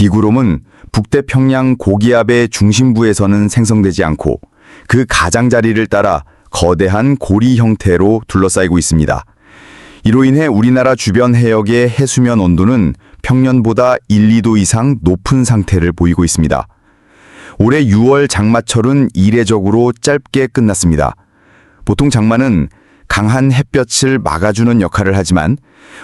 비구름은 북태평양 고기압의 중심부에서는 생성되지 않고 그 가장자리를 따라 거대한 고리 형태로 둘러싸이고 있습니다. 이로 인해 우리나라 주변 해역의 해수면 온도는 평년보다 1, 2도 이상 높은 상태를 보이고 있습니다. 올해 6월 장마철은 이례적으로 짧게 끝났습니다. 보통 장마는 강한 햇볕을 막아주는 역할을 하지만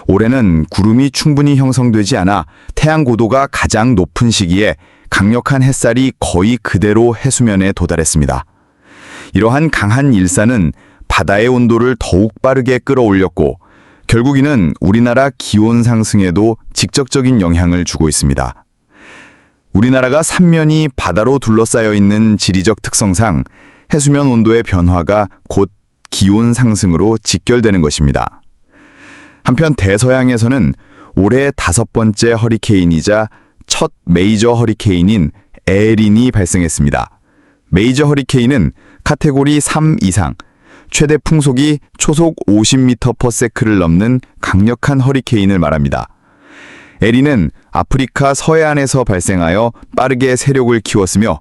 올해는 구름이 충분히 형성되지 않아 태양 고도가 가장 높은 시기에 강력한 햇살이 거의 그대로 해수면에 도달했습니다. 이러한 강한 일산은 바다의 온도를 더욱 빠르게 끌어올렸고 결국 이는 우리나라 기온 상승에도 직접적인 영향을 주고 있습니다. 우리나라가 삼면이 바다로 둘러싸여 있는 지리적 특성상 해수면 온도의 변화가 곧 기온 상승으로 직결되는 것입니다. 한편 대서양에서는 올해 5번째 허리케인이자 첫 메이저 허리케인인 에린이 발생했습니다. 메이저 허리케인은 카테고리 3 이상, 최대 풍속이 초속 50m/s를 넘는 강력한 허리케인을 말합니다. 에린은 아프리카 서해안에서 발생하여 빠르게 세력을 키웠으며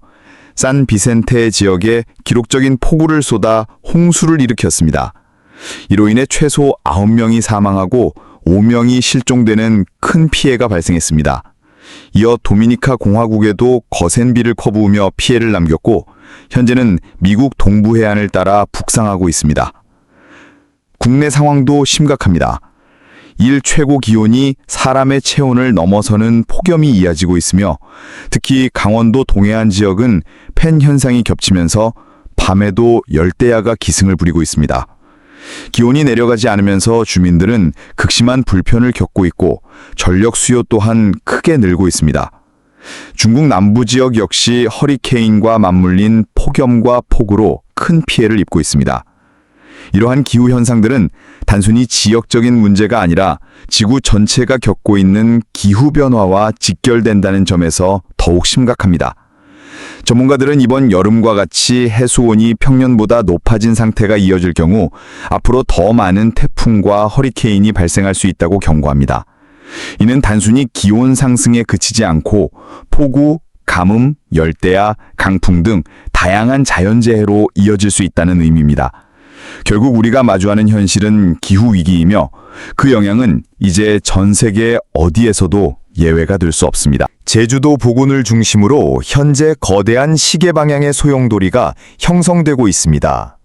산 비센테 지역에 기록적인 폭우를 쏟아 홍수를 일으켰습니다. 이로 인해 최소 9명이 사망하고 5명이 실종되는 큰 피해가 발생했습니다. 이어 도미니카 공화국에도 거센 비를 퍼부으며 피해를 남겼고 현재는 미국 동부 해안을 따라 북상하고 있습니다. 국내 상황도 심각합니다. 일 최고 기온이 사람의 체온을 넘어서는 폭염이 이어지고 있으며 특히 강원도 동해안 지역은 팬 현상이 겹치면서 밤에도 열대야가 기승을 부리고 있습니다. 기온이 내려가지 않으면서 주민들은 극심한 불편을 겪고 있고 전력 수요 또한 크게 늘고 있습니다. 중국 남부 지역 역시 허리케인과 맞물린 폭염과 폭우로 큰 피해를 입고 있습니다. 이러한 기후 현상들은 단순히 지역적인 문제가 아니라 지구 전체가 겪고 있는 기후 변화와 직결된다는 점에서 더욱 심각합니다. 전문가들은 이번 여름과 같이 해수온이 평년보다 높아진 상태가 이어질 경우 앞으로 더 많은 태풍과 허리케인이 발생할 수 있다고 경고합니다. 이는 단순히 기온 상승에 그치지 않고 폭우, 가뭄, 열대야, 강풍 등 다양한 자연재해로 이어질 수 있다는 의미입니다. 결국 우리가 마주하는 현실은 기후위기이며 그 영향은 이제 전 세계 어디에서도 예외가 될 수 없습니다. 제주도 부근을 중심으로 현재 거대한 시계 방향의 소용돌이가 형성되고 있습니다.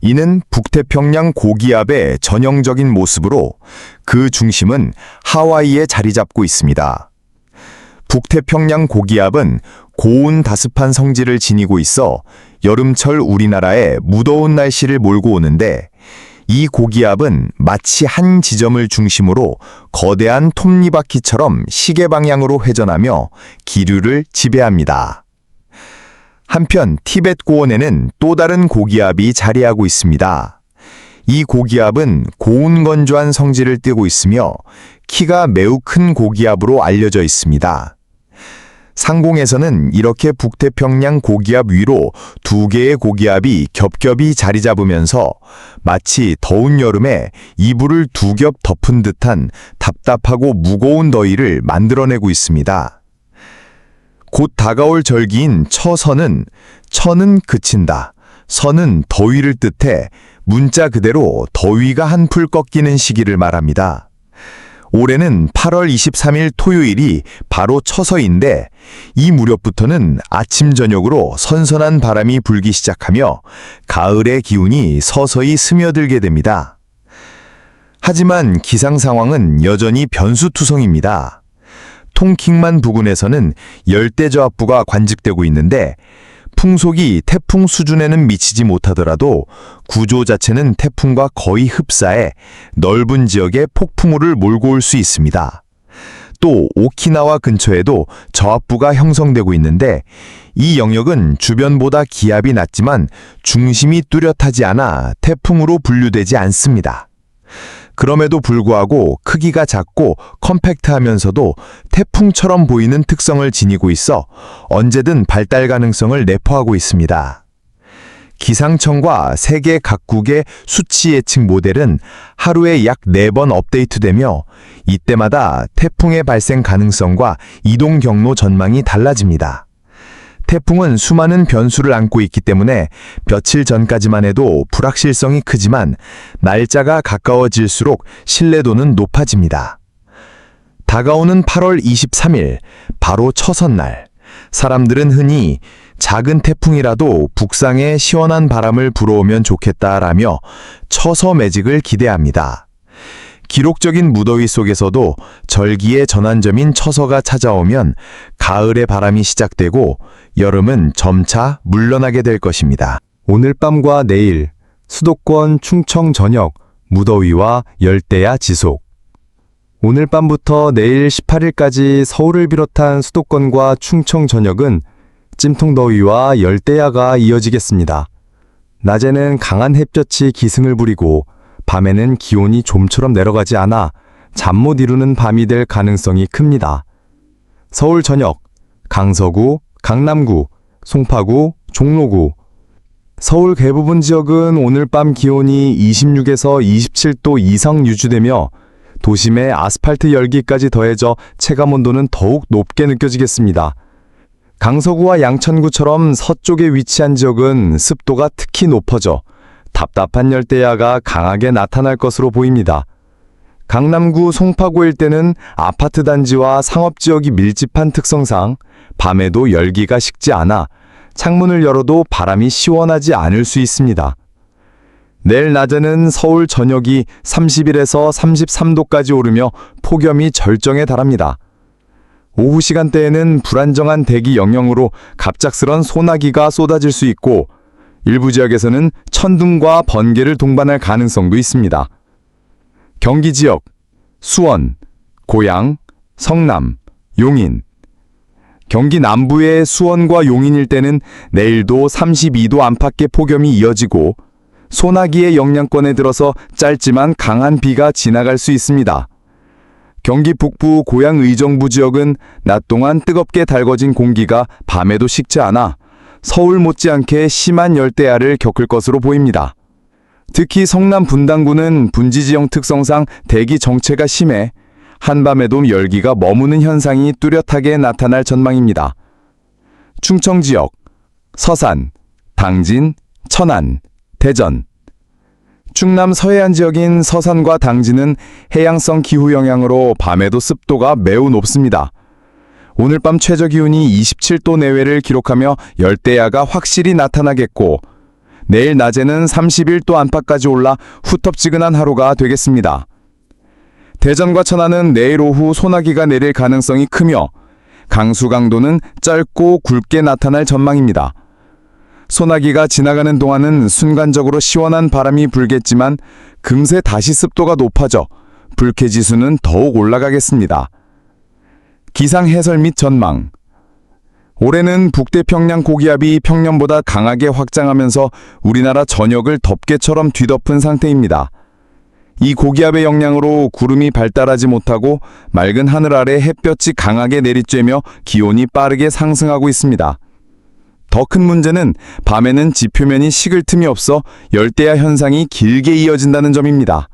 이는 북태평양 고기압의 전형적인 모습으로 그 중심은 하와이에 자리 잡고 있습니다. 북태평양 고기압은 고온 다습한 성질을 지니고 있어 여름철 우리나라에 무더운 날씨를 몰고 오는데 이 고기압은 마치 한 지점을 중심으로 거대한 톱니바퀴처럼 시계 방향으로 회전하며 기류를 지배합니다. 한편 티벳 고원에는 또 다른 고기압이 자리하고 있습니다. 이 고기압은 고온 건조한 성질을 띠고 있으며 키가 매우 큰 고기압으로 알려져 있습니다. 상공에서는 이렇게 북태평양 고기압 위로 2개의 고기압이 겹겹이 자리 잡으면서 마치 더운 여름에 이불을 2겹 덮은 듯한 답답하고 무거운 더위를 만들어내고 있습니다. 곧 다가올 절기인 처선은 처는 그친다, 선은 더위를 뜻해 문자 그대로 더위가 한풀 꺾이는 시기를 말합니다. 올해는 8월 23일 토요일이 바로 처서인데 이 무렵부터는 아침 저녁으로 선선한 바람이 불기 시작하며 가을의 기운이 서서히 스며들게 됩니다. 하지만 기상 상황은 여전히 변수투성입니다. 통킹만 부근에서는 열대저압부가 관측되고 있는데 풍속이 태풍 수준에는 미치지 못하더라도 구조 자체는 태풍과 거의 흡사해 넓은 지역에 폭풍우를 몰고 올 수 있습니다. 또 오키나와 근처에도 저압부가 형성되고 있는데 이 영역은 주변보다 기압이 낮지만 중심이 뚜렷하지 않아 태풍으로 분류되지 않습니다. 그럼에도 불구하고 크기가 작고 컴팩트하면서도 태풍처럼 보이는 특성을 지니고 있어 언제든 발달 가능성을 내포하고 있습니다. 기상청과 세계 각국의 수치 예측 모델은 하루에 약 4번 업데이트되며 이때마다 태풍의 발생 가능성과 이동 경로 전망이 달라집니다. 태풍은 수많은 변수를 안고 있기 때문에 며칠 전까지만 해도 불확실성이 크지만 날짜가 가까워질수록 신뢰도는 높아집니다. 다가오는 8월 23일, 바로 처선날. 사람들은 흔히 작은 태풍이라도 북상에 시원한 바람을 불어오면 좋겠다라며 처서 매직을 기대합니다. 기록적인 무더위 속에서도 절기의 전환점인 처서가 찾아오면 가을의 바람이 시작되고 여름은 점차 물러나게 될 것입니다. 오늘 밤과 내일 수도권 충청 전역 무더위와 열대야 지속. 오늘 밤부터 내일 18일까지 서울을 비롯한 수도권과 충청 전역은 찜통더위와 열대야가 이어지겠습니다. 낮에는 강한 햇볕이 기승을 부리고 밤에는 기온이 좀처럼 내려가지 않아 잠 못 이루는 밤이 될 가능성이 큽니다. 서울 전역, 강서구, 강남구, 송파구, 종로구, 서울 대부분 지역은 오늘 밤 기온이 26에서 27도 이상 유지되며 도심의 아스팔트 열기까지 더해져 체감온도는 더욱 높게 느껴지겠습니다. 강서구와 양천구처럼 서쪽에 위치한 지역은 습도가 특히 높아져 답답한 열대야가 강하게 나타날 것으로 보입니다. 강남구 송파구 일대는 아파트 단지와 상업지역이 밀집한 특성상 밤에도 열기가 식지 않아 창문을 열어도 바람이 시원하지 않을 수 있습니다. 내일 낮에는 서울 전역이 31에서 33도까지 오르며 폭염이 절정에 달합니다. 오후 시간대에는 불안정한 대기 영향으로 갑작스런 소나기가 쏟아질 수 있고 일부 지역에서는 천둥과 번개를 동반할 가능성도 있습니다. 경기 지역, 수원, 고양, 성남, 용인. 경기 남부의 수원과 용인 일대는 내일도 32도 안팎의 폭염이 이어지고 소나기의 영향권에 들어서 짧지만 강한 비가 지나갈 수 있습니다. 경기 북부 고양 의정부 지역은 낮 동안 뜨겁게 달궈진 공기가 밤에도 식지 않아 서울 못지않게 심한 열대야를 겪을 것으로 보입니다. 특히 성남 분당구는 분지지형 특성상 대기 정체가 심해 한밤에도 열기가 머무는 현상이 뚜렷하게 나타날 전망입니다. 충청 지역, 서산, 당진, 천안, 대전. 충남 서해안 지역인 서산과 당진은 해양성 기후 영향으로 밤에도 습도가 매우 높습니다. 오늘 밤 최저 기온이 27도 내외를 기록하며 열대야가 확실히 나타나겠고 내일 낮에는 31도 안팎까지 올라 후텁지근한 하루가 되겠습니다. 대전과 천안은 내일 오후 소나기가 내릴 가능성이 크며 강수 강도는 짧고 굵게 나타날 전망입니다. 소나기가 지나가는 동안은 순간적으로 시원한 바람이 불겠지만 금세 다시 습도가 높아져 불쾌지수는 더욱 올라가겠습니다. 기상 해설 및 전망. 올해는 북태평양 고기압이 평년보다 강하게 확장하면서 우리나라 전역을 덮개처럼 뒤덮은 상태입니다. 이 고기압의 영향으로 구름이 발달하지 못하고 맑은 하늘 아래 햇볕이 강하게 내리쬐며 기온이 빠르게 상승하고 있습니다. 더 큰 문제는 밤에는 지표면이 식을 틈이 없어 열대야 현상이 길게 이어진다는 점입니다.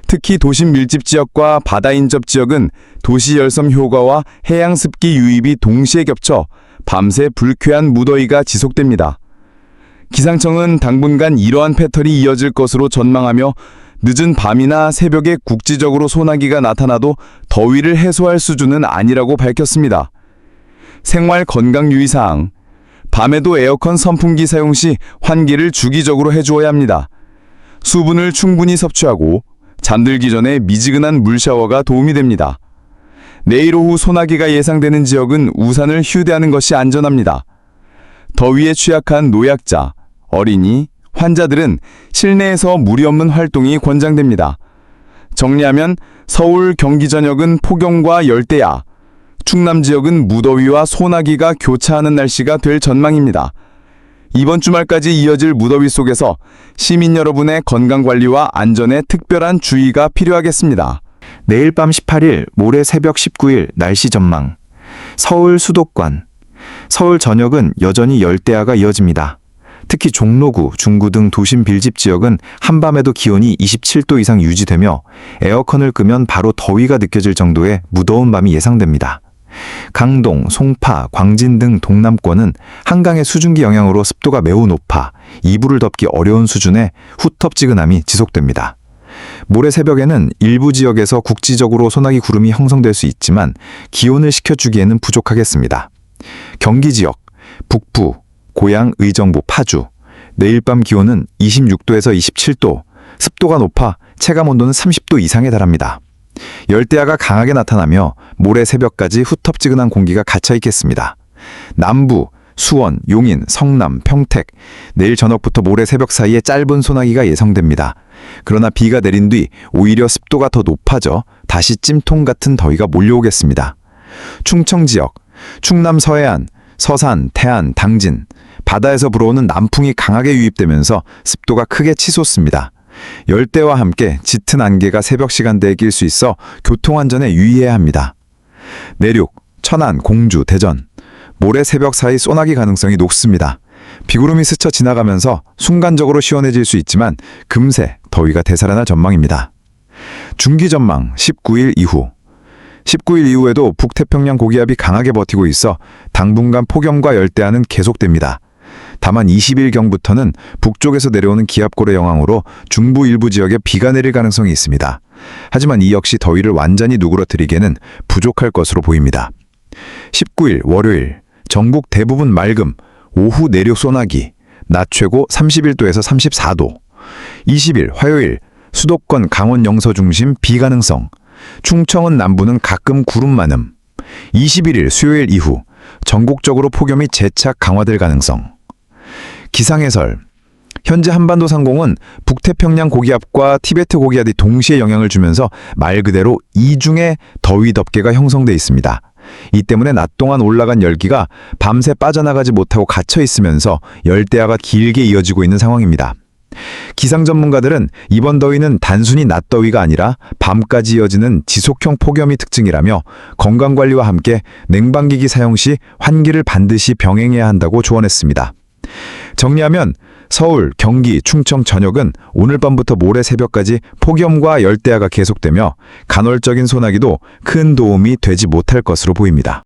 특히 도심 밀집 지역과 바다 인접 지역은 도시 열섬 효과와 해양 습기 유입이 동시에 겹쳐 밤새 불쾌한 무더위가 지속됩니다. 기상청은 당분간 이러한 패턴이 이어질 것으로 전망하며 늦은 밤이나 새벽에 국지적으로 소나기가 나타나도 더위를 해소할 수준은 아니라고 밝혔습니다. 생활 건강 유의사항. 밤에도 에어컨 선풍기 사용 시 환기를 주기적으로 해주어야 합니다. 수분을 충분히 섭취하고 잠들기 전에 미지근한 물샤워가 도움이 됩니다. 내일 오후 소나기가 예상되는 지역은 우산을 휴대하는 것이 안전합니다. 더위에 취약한 노약자, 어린이, 환자들은 실내에서 무리 없는 활동이 권장됩니다. 정리하면 서울, 경기 전역은 폭염과 열대야, 충남 지역은 무더위와 소나기가 교차하는 날씨가 될 전망입니다. 이번 주말까지 이어질 무더위 속에서 시민 여러분의 건강관리와 안전에 특별한 주의가 필요하겠습니다. 내일 밤 18일, 모레 새벽 19일 날씨 전망. 서울 수도권. 서울 전역은 여전히 열대야가 이어집니다. 특히 종로구, 중구 등 도심 빌집 지역은 한밤에도 기온이 27도 이상 유지되며 에어컨을 끄면 바로 더위가 느껴질 정도의 무더운 밤이 예상됩니다. 강동, 송파, 광진 등 동남권은 한강의 수증기 영향으로 습도가 매우 높아 이불을 덮기 어려운 수준의 후텁지근함이 지속됩니다. 모레 새벽에는 일부 지역에서 국지적으로 소나기 구름이 형성될 수 있지만 기온을 식혀주기에는 부족하겠습니다. 경기 지역, 북부, 고양, 의정부, 파주. 내일 밤 기온은 26도에서 27도, 습도가 높아 체감온도는 30도 이상에 달합니다. 열대야가 강하게 나타나며 모레 새벽까지 후텁지근한 공기가 갇혀 있겠습니다. 남부, 수원, 용인, 성남, 평택, 내일 저녁부터 모레 새벽 사이에 짧은 소나기가 예상됩니다. 그러나 비가 내린 뒤 오히려 습도가 더 높아져 다시 찜통 같은 더위가 몰려오겠습니다. 충청 지역, 충남 서해안, 서산, 태안, 당진, 바다에서 불어오는 남풍이 강하게 유입되면서 습도가 크게 치솟습니다. 열대와 함께 짙은 안개가 새벽 시간대에 낄 수 있어 교통안전에 유의해야 합니다. 내륙, 천안, 공주, 대전, 모레 새벽 사이 소나기 가능성이 높습니다. 비구름이 스쳐 지나가면서 순간적으로 시원해질 수 있지만 금세 더위가 되살아날 전망입니다. 중기 전망 19일 이후 19일 이후에도 북태평양 고기압이 강하게 버티고 있어 당분간 폭염과 열대야는 계속됩니다. 다만 20일경부터는 북쪽에서 내려오는 기압골의 영향으로 중부 일부 지역에 비가 내릴 가능성이 있습니다. 하지만 이 역시 더위를 완전히 누그러뜨리기에는 부족할 것으로 보입니다. 19일 월요일 전국 대부분 맑음, 오후 내륙 소나기, 낮 최고 31도에서 34도. 20일 화요일 수도권 강원 영서 중심 비 가능성, 충청은 남부는 가끔 구름 많음. 21일 수요일 이후 전국적으로 폭염이 재차 강화될 가능성. 기상해설. 현재 한반도 상공은 북태평양 고기압과 티베트 고기압이 동시에 영향을 주면서 말 그대로 이중의 더위 덮개가 형성돼 있습니다. 이 때문에 낮 동안 올라간 열기가 밤새 빠져나가지 못하고 갇혀 있으면서 열대야가 길게 이어지고 있는 상황입니다. 기상 전문가들은 이번 더위는 단순히 낮 더위가 아니라 밤까지 이어지는 지속형 폭염이 특징이라며 건강관리와 함께 냉방기기 사용 시 환기를 반드시 병행해야 한다고 조언했습니다. 정리하면 서울, 경기, 충청 전역은 오늘 밤부터 모레 새벽까지 폭염과 열대야가 계속되며 간헐적인 소나기도 큰 도움이 되지 못할 것으로 보입니다.